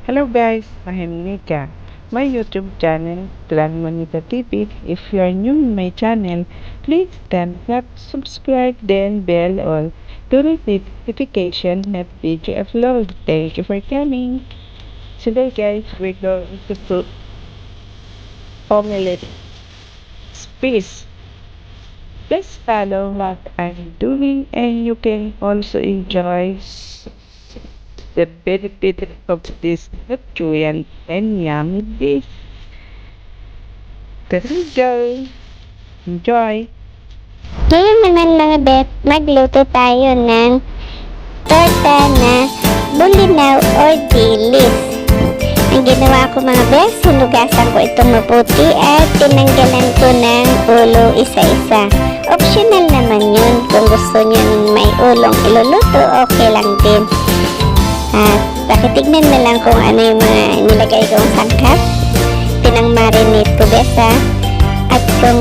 Hello guys, I am Nika. My YouTube channel, Clan Monica TV. If you are new in my channel, please then subscribe then bell all to receive notification that video upload. Thank you for coming. Today guys, we're going to cook omelette space. Please follow what I'm doing and you can also enjoy the benefit of this nutrient and yummy dish. Let's go! Enjoy! Ngayon naman mga bet, magluto tayo ng torta na bulinaw or dilis. Ang ginawa ko mga bet, sinugasan ko itong mabuti at tinanggalan ko ng ulo isa-isa. Optional naman yun. Kung gusto nyo may ulong iluluto, okay lang din. At pakitignan na lang kung ano yung mga nilagay kong sangkap. Pinang-marinate ko besa. At kung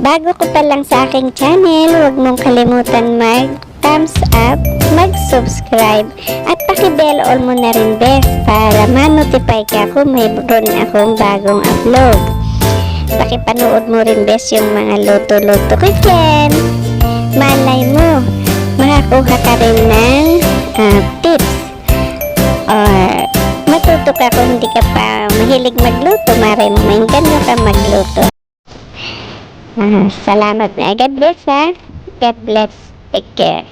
bago ko pa lang sa aking channel, huwag mong kalimutan mag-thumbs up, mag-subscribe, at paki-bell all mo na rin bes para ma-notify ka kung mayroon akong bagong upload. Pakipanood mo rin bes yung mga luto-luto ko dyan. Malay mo, makakuha ka rin ng tips. Or matuto ka kung hindi ka pa mahilig magluto, maray mo maingganyo ka magluto. Salamat na. God bless ha. God bless. Take care.